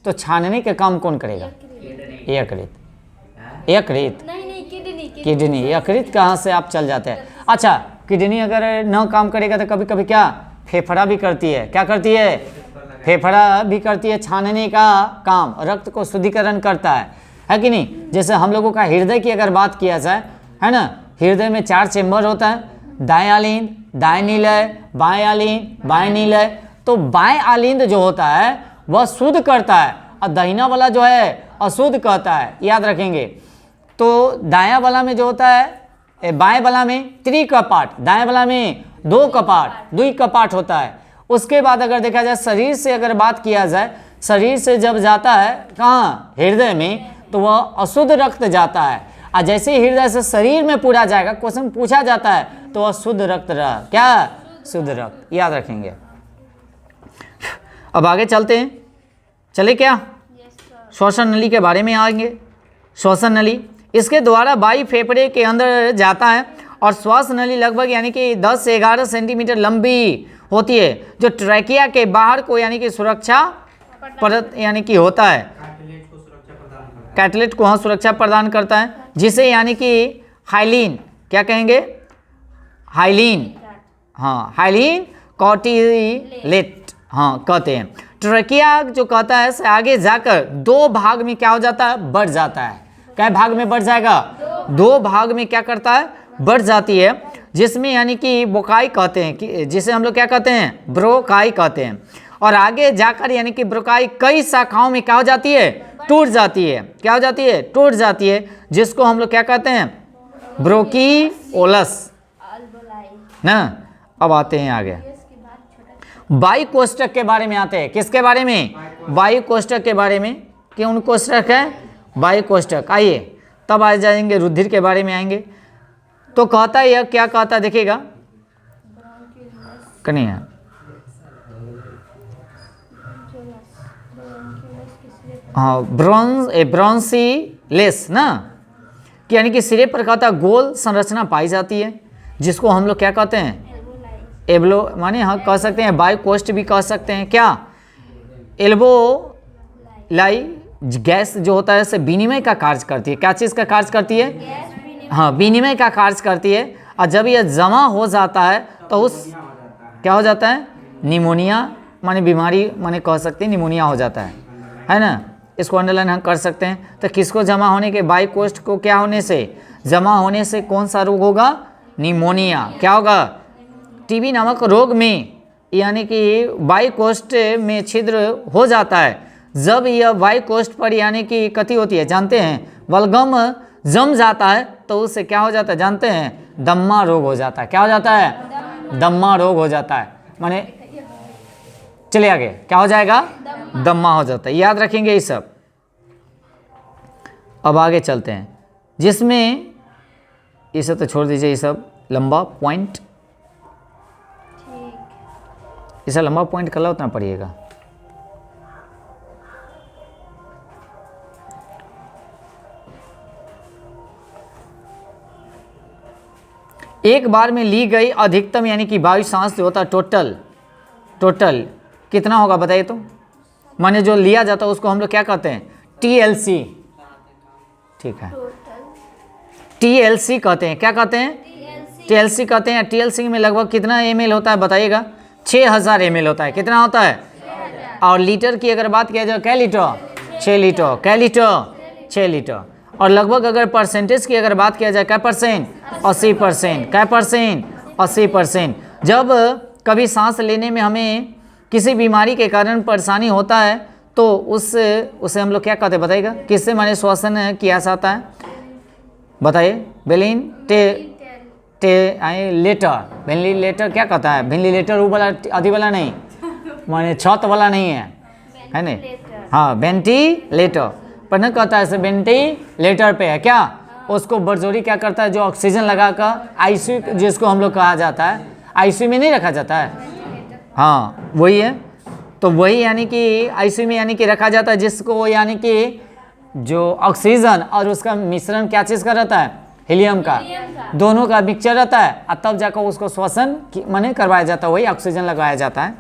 तो छानने का काम कौन करेगा? यकृत। यकृत नहीं किडनी किडनी। यकृत कहाँ से आप चल जाते हैं। अच्छा किडनी अगर न काम करेगा तो कभी कभी क्या फेफड़ा भी करती है, क्या करती है, फेफड़ा भी करती है छानने का काम, रक्त को शुद्धिकरण करता है कि नहीं। जैसे हम लोगों का हृदय की अगर बात किया जाए, है ना, हृदय में 4 चेम्बर होता है, दाएं आलिंद, दाएं नीलय, बाएं आलिंद, बाएं नीलय। तो बाएं आलिंद जो होता है वह शुद्ध करता है और दाहिना वाला जो है अशुद्ध करता है, याद रखेंगे। तो दायां वाला में जो होता है, बाएं वाला में त्रिकपाट, दाएं वाला में 2 कपाट, 2 कपाट होता है। उसके बाद अगर देखा जाए शरीर से अगर बात किया जाए, शरीर से जब जाता है कहाँ, हृदय में, तो वह अशुद्ध रक्त जाता है। और जैसे ही हृदय से शरीर में पूरा जाएगा, क्वेश्चन पूछा जाता है, तो वह शुद्ध रक्त रहा, क्या, शुद्ध रक्त, याद रखेंगे। अब आगे चलते हैं, चले क्या, श्वसन नली के बारे में आएंगे। श्वसन नली, इसके द्वारा वायु फेफड़े के अंदर जाता है और श्वास नली लगभग यानी कि 10 से 11 सेंटीमीटर लंबी होती है, जो ट्रैकिया के बाहर को यानी कि सुरक्षा परत यानी कि होता है, कैटलेट को हाँ सुरक्षा प्रदान करता है, जिसे यानी कि हाइलिन, क्या कहेंगे, हाइलिन, हाँ हाइलिन कॉटिलेट हाँ कहते हैं। ट्रैकिया जो कहता है से आगे जाकर 2 भाग में क्या हो जाता है, बढ़ जाता है। क्या भाग में बढ़ जाएगा, 2 भाग में क्या करता है, बढ़ जाती है, जिसमें यानी कि बोकाई कहते हैं, कि जिसे हम लोग क्या कहते हैं, ब्रोकाई कहते हैं। और आगे जाकर यानी कि ब्रोकाई कई शाखाओं में क्या हो जाती है, टूट जाती है, क्या हो जाती है, टूट जाती है, जिसको हम लोग क्या कहते हैं, ब्रोकीओलस ना। अब आते हैं आगे, वायु कोष्ठक के बारे में आते हैं। किसके बारे में, वायु कोष्ठक के बारे में। कौन कोष्ठक है, वायु कोष्ठक। आइए तब आ जाएंगे, रुधिर के बारे में आएंगे। तो कहता है यह क्या कहता है, देखिएगा कन्हैया, हाँ ब्रोंसीलेस ना, कि यानी कि सिरे पर कहता गोल संरचना पाई जाती है, जिसको हम लोग क्या कहते हैं, एल्बो, माने हाँ कह सकते हैं, वायु कोष्ठ भी कह सकते हैं। क्या, एल्बो लाई गैस जो होता है से विनिमय का कार्य करती है। क्या चीज़ का कार्य करती है, हाँ विनिमय का कार्य करती है। और जब यह जमा हो जाता है तो उस क्या हो जाता है, निमोनिया, माने बीमारी, माने कह सकते हैं निमोनिया हो जाता है ना। इसको अंडरलाइन हम कर सकते हैं। तो किसको जमा होने के, वायु कोष्ठ को क्या होने से, जमा होने से कौन सा रोग होगा, निमोनिया। क्या होगा, टीबी नामक रोग में यानी कि वायु कोष्ठ में छिद्र हो जाता है। जब यह वायु कोष्ठ पर यानी कि कथी होती है, जानते हैं, बलगम जम जाता है, तो उससे क्या हो जाता है, जानते हैं, दम्मा रोग हो जाता है। क्या हो जाता है, दम्मा रोग हो जाता है। माने चलिए आगे, क्या हो जाएगा, दम्मा हो जाता है। याद रखेंगे ये सब। अब आगे चलते हैं, जिसमें ये सब तो छोड़ दीजिए, ये सब लंबा पॉइंट, इसे लंबा पॉइंट कल उतना पड़िएगा। एक बार में ली गई अधिकतम यानी कि वायु सांस जो होता है, टोटल कितना होगा बताइए तो। माने जो लिया जाता है उसको हम लोग क्या कहते हैं, TLC, ठीक है, TLC कहते हैं। क्या कहते हैं, TLC कहते हैं। TLC में लगभग कितना ml होता है बताइएगा, 6000 ml होता है। कितना होता है, और लीटर की अगर बात किया जाए, क्या लीटर, 6 लीटर, क्या लीटर, 6 लीटर। और लगभग अगर परसेंटेज की अगर बात किया जाए, क्या परसेंट, 80%, क्या परसेंट, 80%। जब कभी सांस लेने में हमें किसी बीमारी के कारण परेशानी होता है तो उसे हम लोग क्या कहते हैं बताइएगा, किससे माने श्वसन किया जाता है, बताइए। वेंटिलेटर क्या कहता है, वेंटिलेटर वो वाला आदि वाला नहीं, माने छत वाला नहीं है ना, हाँ वेंटिलेटर पर न कहता है, ऐसे वेंटिलेटर पे है क्या, उसको बरजोरी क्या करता है, जो ऑक्सीजन लगाकर आईसीयू जिसको हम लोग कहा जाता है, आईसीयू में नहीं रखा जाता है, हाँ वही है। तो वही यानी कि आईसीयू में यानी कि रखा जाता है, जिसको यानी कि जो ऑक्सीजन और उसका मिश्रण क्या चीज़ का रहता है, हीलियम का, हीलियम का। दोनों का मिक्सचर रहता है और तब जाकर उसको श्वसन माने करवाया जाता है, वही ऑक्सीजन लगाया जाता है।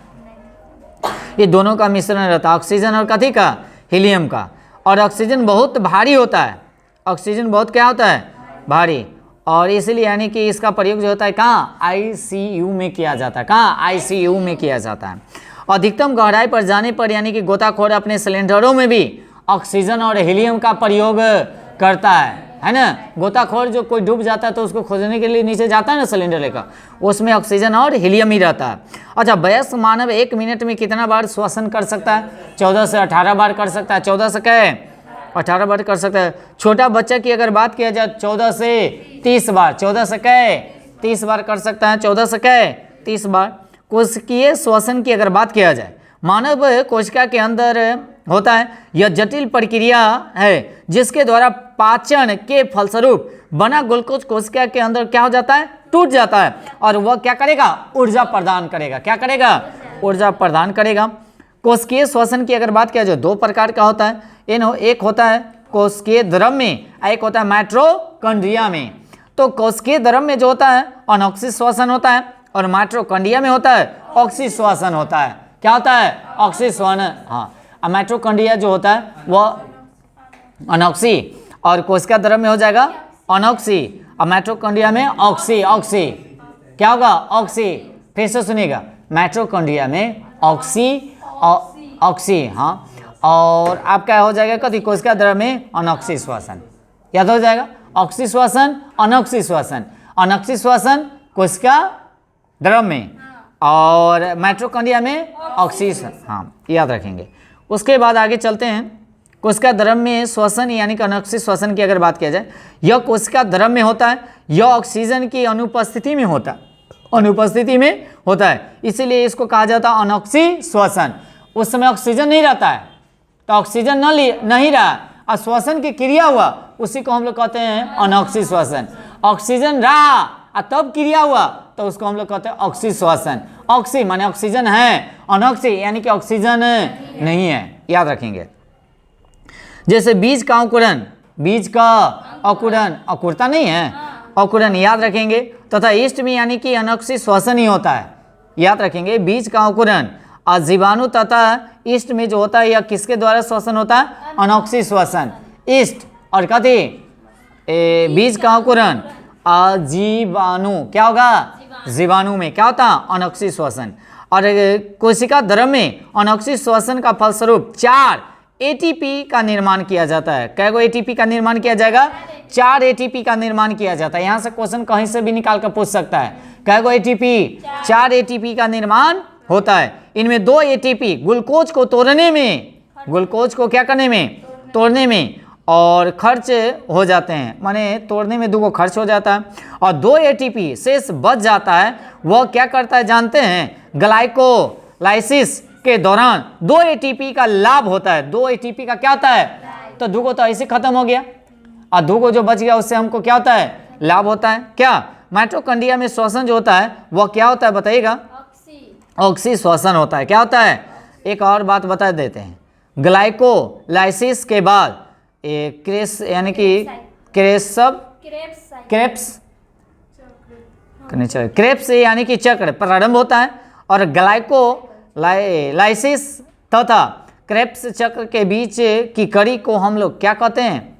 ये दोनों का मिश्रण रहता है, ऑक्सीजन और कथी का, हीलियम का। और ऑक्सीजन बहुत भारी होता है, ऑक्सीजन बहुत क्या होता है, भारी, और इसलिए यानी कि इसका प्रयोग जो होता है कहाँ, आईसीयू में किया जाता है। कहाँ, आईसीयू में किया जाता है। अधिकतम गहराई पर जाने पर यानी कि गोताखोर अपने सिलेंडरों में भी ऑक्सीजन और हीलियम का प्रयोग करता है ना। गोताखोर जो कोई डूब जाता है तो उसको खोजने के लिए नीचे जाता है ना सिलेंडर लेकर, उसमें ऑक्सीजन और हीलियम ही रहता है। अच्छा, वयस्क मानव 1 मिनट में कितना बार श्वसन कर सकता है, 14 से 18 बार कर सकता है। 14 से क्या 18 बार कर सकता है। छोटा बच्चा की अगर बात किया जाए 14 से 30 बार, 14 से क्या 30 बार कर सकता है, 14 से क्या 30 बार। कोशिकीय श्वसन की अगर बात किया जाए, मानव कोशिका के अंदर होता है, यह जटिल प्रक्रिया है जिसके द्वारा पाचन के फलस्वरूप बना ग्लूकोज कोशिका के अंदर क्या हो जाता है, टूट जाता है, और वह क्या करेगा, ऊर्जा प्रदान करेगा। क्या करेगा, ऊर्जा प्रदान करेगा। कोशिकीय श्वसन की अगर बात किया जाए 2 प्रकार का होता है, एक होता है कोशिकीय द्रव में, एक होता है माइटोकॉन्ड्रिया में। तो कोशिकीय द्रव में जो होता है अनॉक्सिक श्वसन होता है, और माइटोकॉन्ड्रिया में होता है ऑक्सी श्वसन होता है। क्या होता है, ऑक्सी श्वसन। हाँ, माइटोकॉन्ड्रिया जो होता है वह अनॉक्सी, और कोशिका द्रव में हो जाएगा अनॉक्सी, और माइटोकॉन्ड्रिया में ऑक्सी। ऑक्सी क्या होगा, ऑक्सी। फिर से सुनिएगा, माइटोकॉन्ड्रिया में ऑक्सी, ऑक्सी, हाँ, और आपका हो जाएगा कथी, कोशिका द्रव में अनॉक्सी श्वसन। याद हो जाएगा, ऑक्सी श्वसन, अनॉक्सी श्वसन। अनॉक्सी श्वसन कोशिका द्रव में, और माइटोकॉन्ड्रिया में ऑक्सीजन, हाँ याद रखेंगे। उसके बाद आगे चलते हैं। कोशिका द्रव में श्वसन यानी कि अनॉक्सिक श्वसन की अगर बात किया जाए, यह कोशिका द्रव में होता है, यह ऑक्सीजन की अनुपस्थिति में होता है, अनुपस्थिति में होता है, इसीलिए इसको कहा जाता है अनॉक्सिक श्वसन। उस समय ऑक्सीजन नहीं रहता है, तो ऑक्सीजन नहीं रहा और श्वसन की क्रिया हुआ, उसी को हम लोग कहते हैं अनॉक्सिक श्वसन। ऑक्सीजन रहा और तब क्रिया हुआ तो उसको हम लोग कहते हैं ऑक्सी श्वसन। ऑक्सी माने ऑक्सीजन है, अनॉक्सी यानी कि ऑक्सीजन नहीं है, याद रखेंगे। जैसे बीज का अंकुरन, बीज का अंकुरन, अंकुरता नहीं है, अंकुरन याद रखेंगे, तथा ईस्ट में यानी कि अनॉक्सी श्वसन ही होता है, याद रखेंगे। बीज का अंकुरन और जीवाणु तथा ईस्ट में जो होता है यह किसके द्वारा श्वसन होता है, अनॉक्सी श्वसन। ईस्ट और कथी, बीज का अंकुरन और जीवाणु, क्या होगा, जीवाणु में क्या होता है, अनॉक्सी श्वसन। और कोशिका द्रव में अनॉक्सी श्वसन का फलस्वरूप 4 एटीपी का निर्माण किया जाता है। कै गो एटीपी का निर्माण किया जाएगा, 4 एटीपी का निर्माण किया जाता है। यहाँ से क्वेश्चन कहीं से भी निकाल कर पूछ सकता है, कै गो एटीपी, 4 एटीपी का निर्माण होता है। इनमें 2 एटीपी ग्लूकोज को तोड़ने में, ग्लूकोज को क्या करने में, तोड़ने में, और खर्च हो जाते हैं, माने तोड़ने में 2 को खर्च हो जाता है, और 2 एटीपी शेष बच जाता है। वह क्या करता है जानते हैं, ग्लाइकोलाइसिस के दौरान 2 एटीपी का लाभ होता है। 2 एटीपी का क्या होता है, तो 2 को तो ऐसे खत्म हो गया, और 2 को जो बच गया उससे हमको क्या होता है, लाभ होता है। क्या, माइटोकॉन्ड्रिया में श्वसन जो होता है वह क्या होता है बताइएगा, ऑक्सी श्वसन होता है। क्या होता है, एक और बात बता देते हैं, ग्लाइकोलाइसिस के बाद क्रेस यानी कि क्रेप्स यानी कि चक्र प्रारंभ होता है, और ग्लाइकोलाइसिस तथा क्रेप्स चक्र के बीच की कड़ी को हम लोग क्या कहते हैं,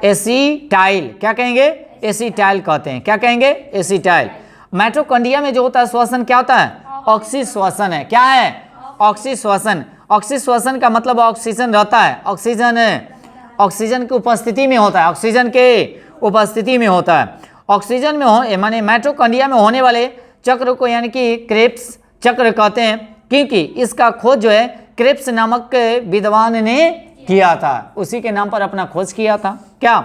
एसीटाइल। क्या कहेंगे, एसीटाइल कहते हैं। क्या कहेंगे, एसीटाइल। माइटोकॉन्ड्रिया में जो होता है श्वसन क्या होता है, ऑक्सी श्वसन है। क्या है, ऑक्सी श्वसन। ऑक्सी श्वसन का मतलब ऑक्सीजन रहता है, ऑक्सीजन की उपस्थिति में होता है, ऑक्सीजन के उपस्थिति में होता है। ऑक्सीजन में हो माने माइटोकॉन्ड्रिया में होने वाले चक्र को यानी कि क्रेप्स चक्र कहते हैं, क्योंकि इसका खोज जो है क्रेप्स नामक विद्वान ने किया था, उसी के नाम पर अपना खोज किया था। क्या,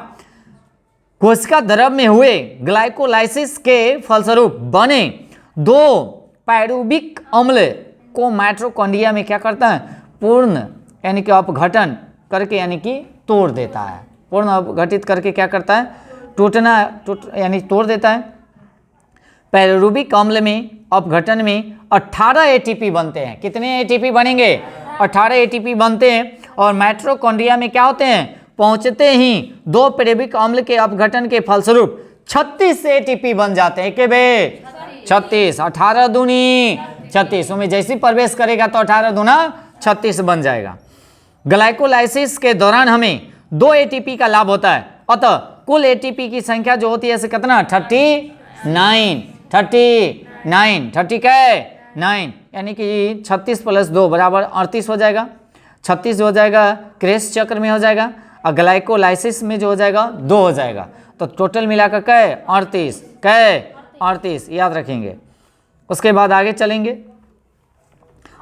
कोशिका द्रव में हुए ग्लाइकोलाइसिस के फलस्वरूप बने 2 पायरुविक अम्ल को माइटोकॉन्ड्रिया में क्या करता है, पूर्ण यानी कि अपघटन करके यानी कि तोड़ देता है। पूर्ण अपघटित करके क्या करता है, यानी तोड़ देता है। पायरुविक अम्ल में अपघटन में 18 एटीपी बनते हैं। कितने एटीपी बनेंगे, 18 एटीपी बनते हैं। और माइटोकॉन्ड्रिया में क्या होते हैं, पहुंचते ही 2 पिरुविक अम्ल के अपघटन के फलस्वरूप 36 एटीपी बन जाते हैं। के बे 36, 18 दूनी 36, उसमें जैसे प्रवेश करेगा तो 18 दूना 36 बन जाएगा। ग्लाइकोलाइसिस के दौरान हमें 2 एटीपी का लाभ होता है, अतः कुल एटीपी की संख्या जो होती है ऐसे कितना 39 यानी कि 36 + 2 = 38 हो जाएगा। 36 हो जाएगा क्रेस चक्र में हो जाएगा, और ग्लाइकोलाइसिस में जो हो जाएगा 2 हो जाएगा, तो टोटल मिलाकर कै 38 याद रखेंगे। उसके बाद आगे चलेंगे।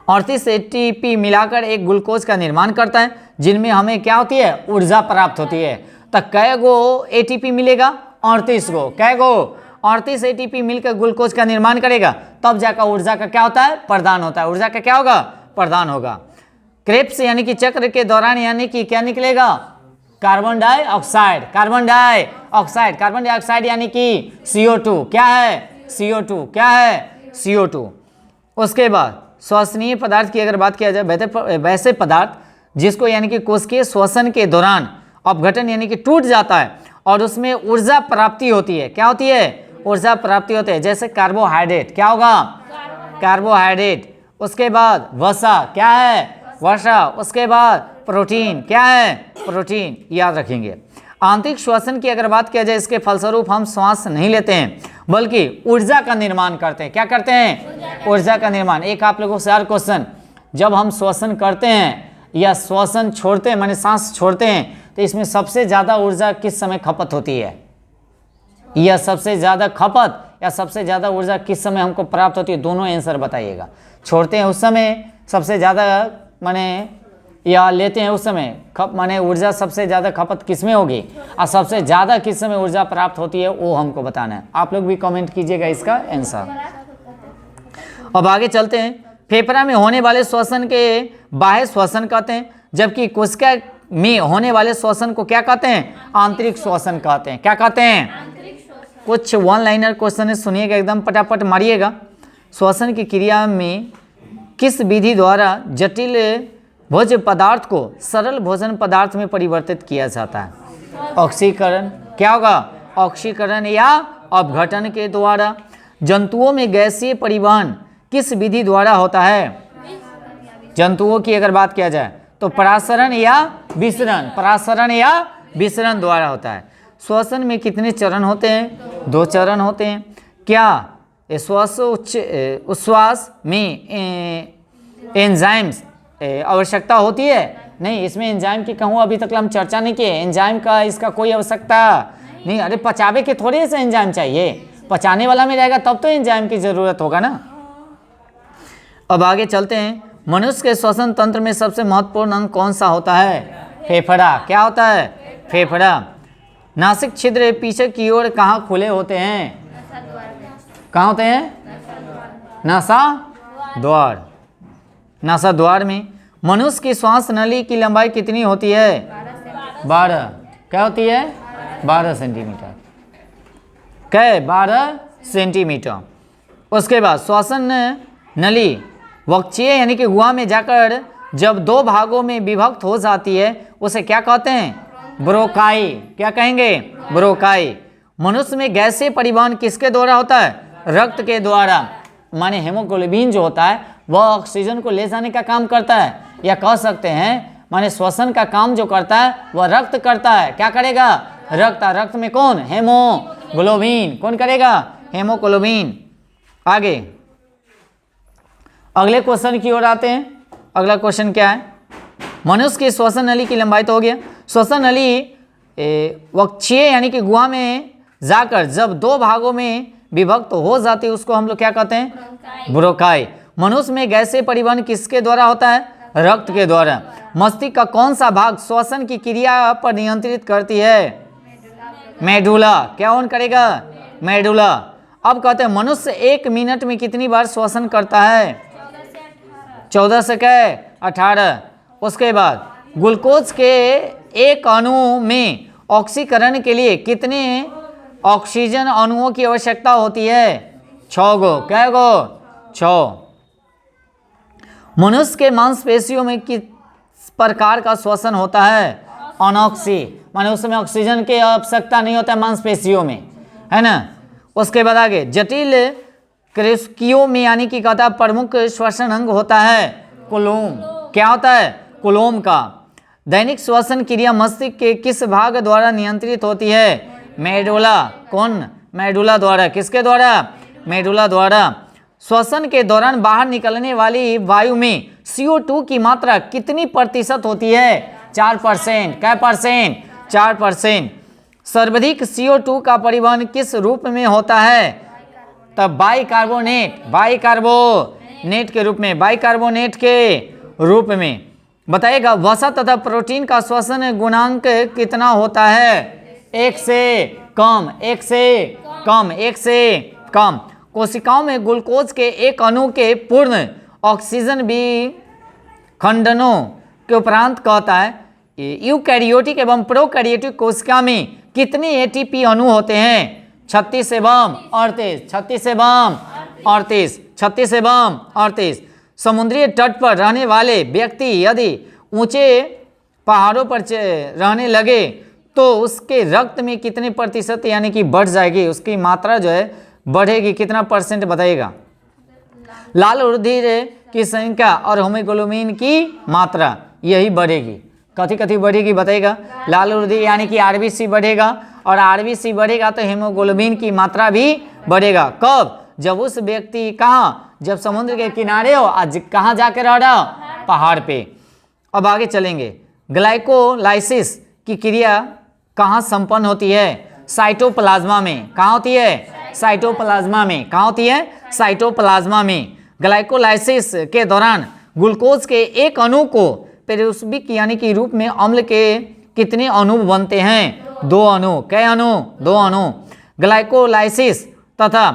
38 एटीपी मिलाकर एक ग्लूकोज का निर्माण करता है, जिनमें हमें क्या होती है ऊर्जा प्राप्त होती है। तो कै गो एटीपी मिलेगा 38 गो, कै गो 38 एटीपी मिलकर ग्लूकोज का निर्माण करेगा, तब जाकर ऊर्जा का क्या होता है प्रदान होता है। ऊर्जा का क्या होगा प्रदान होगा। क्रेब्स यानी कि चक्र के दौरान यानी कि क्या निकलेगा कार्बन डाइऑक्साइड यानी कि CO2 क्या है CO2 उसके बाद श्वसनीय पदार्थ की अगर बात किया जाए, वैसे पदार्थ जिसको यानी कि कोशिकीय श्वसन के दौरान अपघटन यानी कि टूट जाता है और उसमें ऊर्जा प्राप्ति होती है। क्या होती है ऊर्जा प्राप्ति होती है, जैसे कार्बोहाइड्रेट क्या होगा कार्बोहाइड्रेट, उसके बाद वसा क्या है वसा, उसके बाद प्रोटीन क्या है प्रोटीन, याद रखेंगे। आंतरिक श्वसन की अगर बात किया जाए, इसके फलस्वरूप हम श्वास नहीं लेते हैं बल्कि ऊर्जा का निर्माण करते हैं। क्या करते हैं ऊर्जा का निर्माण। एक आप लोगों से और क्वेश्चन, जब हम श्वसन करते हैं या श्वसन छोड़ते हैं माने सांस छोड़ते हैं, तो इसमें सबसे ज़्यादा ऊर्जा किस समय खपत होती है, या सबसे ज़्यादा खपत या सबसे ज़्यादा ऊर्जा किस समय हमको प्राप्त होती है, दोनों आंसर बताइएगा। छोड़ते हैं उस समय सबसे ज़्यादा माने, या लेते हैं उस समय माने ऊर्जा सबसे ज़्यादा खपत किस में होगी, और सबसे ज़्यादा किस समय ऊर्जा प्राप्त होती है वो हमको बताना है। आप लोग भी कमेंट कीजिएगा इसका आंसर। अब आगे चलते हैं। फेफड़ा में होने वाले श्वसन के बाह्य श्वसन कहते हैं, जबकि कोशिका में होने वाले श्वसन को क्या कहते हैं आंतरिक श्वसन कहते हैं। क्या कहते हैं कुछ 1 लाइनर क्वेश्चन है, सुनिएगा एकदम फटाफट मारिएगा। श्वसन की क्रिया में किस विधि द्वारा जटिल भोज्य पदार्थ को सरल भोजन पदार्थ में परिवर्तित किया जाता है। ऑक्सीकरण क्या होगा ऑक्सीकरण या अपघटन के द्वारा। जंतुओं में गैसीय परिवहन किस विधि द्वारा होता है। जंतुओं की अगर बात किया जाए तो परासरण या विसरण द्वारा होता है। श्वसन में कितने चरण होते हैं 2 चरण होते हैं। क्या उच्छ्वास में एंजाइम्स आवश्यकता होती है। नहीं, इसमें एंजाइम की कहूँ अभी तक हम चर्चा नहीं किए। एंजाइम का इसका कोई आवश्यकता नहीं। अरे पचावे के थोड़े से एंजाइम चाहिए, पचाने वाला में रहेगा तब तो एंजाइम की जरूरत होगा ना। अब आगे चलते हैं। मनुष्य के श्वसन तंत्र में सबसे महत्वपूर्ण अंग कौन सा होता है फेफड़ा। क्या होता है फेफड़ा। नासिक छिद्र पीछे की ओर कहाँ खुले होते हैं, कहाँ होते हैं नासा द्वार। नासा द्वार में। मनुष्य की श्वास नली की लंबाई कितनी होती है 12। क्या होती है 12 सेंटीमीटर। क्या 12 सेंटीमीटर। उसके बाद श्वसन नली वक्षीय यानी कि गुहा में जाकर जब 2 भागों में विभक्त हो जाती है उसे क्या कहते हैं ब्रोकाई। क्या कहेंगे ब्रोकाई। मनुष्य में गैसीय परिवहन किसके द्वारा होता है रक्त के द्वारा। माने हेमोग्लोबिन जो होता है वह ऑक्सीजन को ले जाने का काम करता है, या कह सकते हैं माने श्वसन का काम जो करता है वह रक्त करता है। क्या करेगा रक्त। रक्त में कौन हेमोग्लोबिन। कौन करेगा हेमोग्लोबिन। आगे अगले क्वेश्चन की ओर आते हैं। अगला क्वेश्चन क्या है। मनुष्य की श्वसन नली की लंबाई तो हो गया। श्वसन नली वक्षीय यानी कि गुहा में जाकर जब 2 भागों में विभक्त हो जाती है उसको हम लोग क्या कहते हैं ब्रोकाई। मनुष्य में गैसीय परिवहन किसके द्वारा होता है रक्त के द्वारा। मस्तिष्क का कौन सा भाग श्वसन की क्रिया पर नियंत्रित करती है मेडुला। क्या ऑन करेगा मेडुला। अब कहते हैं मनुष्य 1 मिनट में कितनी बार श्वसन करता है 14 से 18। उसके बाद ग्लूकोज के एक अणु में ऑक्सीकरण के लिए कितने ऑक्सीजन अणुओं की आवश्यकता होती है 6 गो। क्या गो 6। मनुष्य के मांसपेशियों में किस प्रकार का श्वसन होता है अनऑक्सी, माने उसमें ऑक्सीजन की आवश्यकता नहीं होता है मांसपेशियों में, है ना। उसके बाद आगे जटिल कृषकियों में यानी कि कहता है प्रमुख श्वसन अंग होता है कुलोम। क्या होता है? कुलोम का। दैनिक श्वसन क्रिया मस्तिष्क के किस भाग द्वारा नियंत्रित होती है? मेडुला। कौन? मेडुला द्वारा। किसके द्वारा? मेडुला द्वारा। श्वसन के दौरान बाहर निकलने वाली वायु में CO2 की मात्रा कितनी प्रतिशत होती है? 4%। क्या परसेंट? 4%। सर्वाधिक CO2 का परिवहन किस रूप में होता है? तब बाइकार्बोनेट, बाइकार्बोनेट के रूप में, बाइकार्बोनेट के रूप में। बताइएगा वसा तथा प्रोटीन का श्वसन गुणांक कितना होता है? 1 से कम, 1 से कम, 1 से कम। कोशिकाओं में ग्लूकोज के एक अणु के पूर्ण ऑक्सीजन विखंडनों के उपरांत कहता है यूकैरियोटिक एवं प्रोकैरियोटिक कोशिका में कितने ATP अणु होते हैं? 36 एवं 38, 36 एवं 38, 36 एवं 38। समुद्री तट पर रहने वाले व्यक्ति यदि ऊंचे पहाड़ों पर रहने लगे तो उसके रक्त में कितने प्रतिशत यानी कि बढ़ जाएगी, उसकी मात्रा जो है बढ़ेगी, कितना परसेंट बताइएगा? लाल रुधिर की संख्या और हीमोग्लोबिन की मात्रा यही बढ़ेगी। कथी कथी बढ़ेगी बताइएगा? लाल रुधिर यानी कि RBC बढ़ेगा, और RBC बढ़ेगा तो हीमोग्लोबिन की मात्रा भी बढ़ेगा। कब? जब उस व्यक्ति कहाँ, जब समुद्र के किनारे हो, आज कहाँ जाके रह रहा हो? पहाड़ पे। अब आगे चलेंगे। ग्लाइकोलाइसिस की क्रिया कहाँ संपन्न होती है? साइटोप्लाज्मा में। कहाँ होती है? साइटोप्लाज्मा में। कहाँ होती है? साइटोप्लाज्मा में। ग्लाइकोलाइसिस के दौरान ग्लूकोज के एक अणु को पेरोक्सिक यानी कि रूप में अम्ल के कितने अणु बनते हैं? 2 अणु। कै अणु? 2 अणु। ग्लाइकोलाइसिस तथा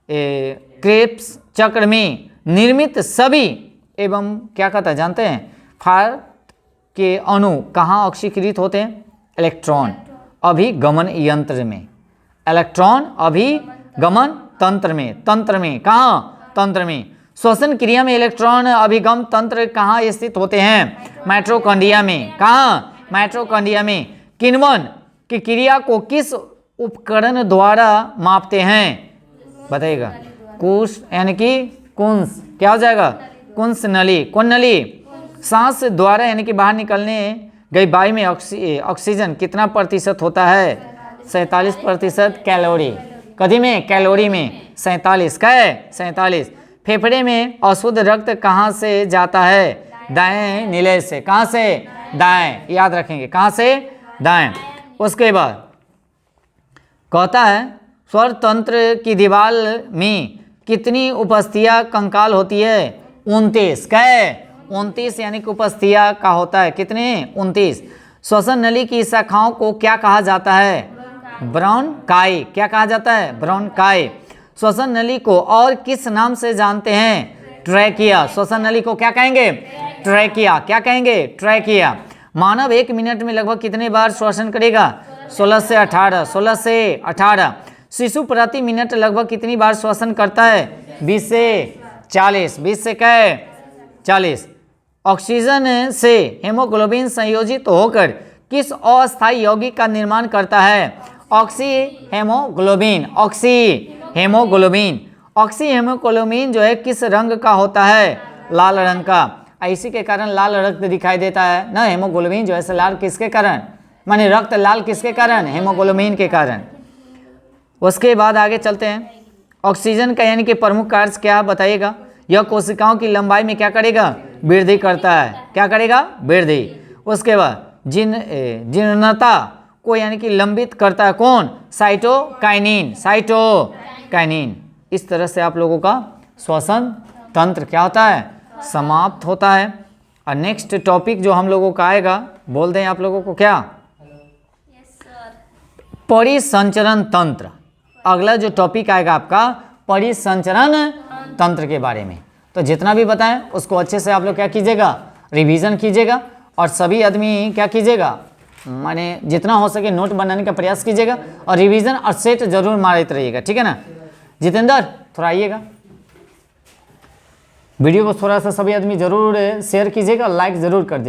क्रेब्स चक्र में निर्मित सभी एवं क्या कहता है जानते हैं? फार के अणु कहाँ ऑक्सीकृत होते हैं? इलेक्ट्रॉन अभिगमन यंत्र में। इलेक्ट्रॉन अभिगमन तंत्र में। तंत्र में। कहाँ? तंत्र में। श्वसन क्रिया में इलेक्ट्रॉन अभिगम तंत्र कहाँ स्थित होते हैं? माइटोकॉन्ड्रिया में। कहाँ? माइटोकॉन्ड्रिया में। किण्वन की क्रिया को किस उपकरण द्वारा मापते हैं? बताइएगा। कोश यानी कि कुंस। क्या हो जाएगा? कुंस नली। कौन नली? सांस द्वारा यानी कि बाहर निकलने गई वायु में ऑक्सीजन कितना प्रतिशत होता है? 47% कैलोरी। कभी में? कैलोरी में 47। क्या है? 47। फेफड़े में अशुद्ध रक्त कहाँ से जाता है? दाएं नीले से। कहाँ से? दाएं। याद रखेंगे, कहाँ से? दाएं। उसके बाद कहता है स्वर तंत्र की दीवार में कितनी उपस्थियाँ कंकाल होती है? 29। क्या है? 29 यानी कि उपस्थियाँ का होता है कितने? 29। श्वसन नली की शाखाओं को क्या कहा जाता है? ब्रोंकाई। क्या कहा जाता है? ब्रोंकाई। श्वसन नली को और किस नाम से जानते हैं? ट्रैकिया। श्वसन नली को क्या कहेंगे? ट्रैकिया। क्या कहेंगे? ट्रैकिया। मानव 1 मिनट में लगभग कितने बार श्वसन करेगा? 16 से 18। 16 से 18। शिशु प्रति मिनट लगभग कितनी बार श्वसन करता है? 20 से 40। 20 से क्या है? 40। ऑक्सीजन से हेमोग्लोबिन संयोजित होकर किस अस्थायी यौगिक का निर्माण करता है? Oxy haemoglobin. Oxy haemoglobin. Oxy haemoglobin जो है किस रंग का होता है? लाल रंग का। इसी के कारण लाल रक्त दिखाई देता है ना। हेमोग्लोबिन जो है लाल किसके कारण? माने रक्त लाल किसके कारण? हेमोग्लोबिन के कारण। उसके बाद आगे चलते हैं। ऑक्सीजन का यानी कि प्रमुख कार्य क्या बताइएगा? यह कोशिकाओं की लंबाई में क्या करेगा? वृद्धि करता है। क्या करेगा? वृद्धि। उसके बाद जीर्णता को यानी कि लंबित करता है कौन? साइटोकाइनिन। साइटोकाइनिन। इस तरह से आप लोगों का श्वसन तंत्र क्या होता है? समाप्त होता है। और नेक्स्ट टॉपिक जो हम लोगों का आएगा, बोल दें आप लोगों को क्या? परिसंचरण तंत्र। अगला जो टॉपिक आएगा आपका परिसंचरण तंत्र के बारे में। तो जितना भी बताएं उसको अच्छे से आप लोग क्या कीजिएगा? रिवीजन कीजिएगा। और सभी आदमी क्या कीजिएगा? माने जितना हो सके नोट बनाने का प्रयास कीजिएगा और रिवीजन और सेट जरूर मारते रहिएगा। ठीक है ना? जितेंद्र थोड़ा आइएगा। वीडियो को थोड़ा सा सभी आदमी जरूर शेयर कीजिएगा, लाइक जरूर कर दीजिए।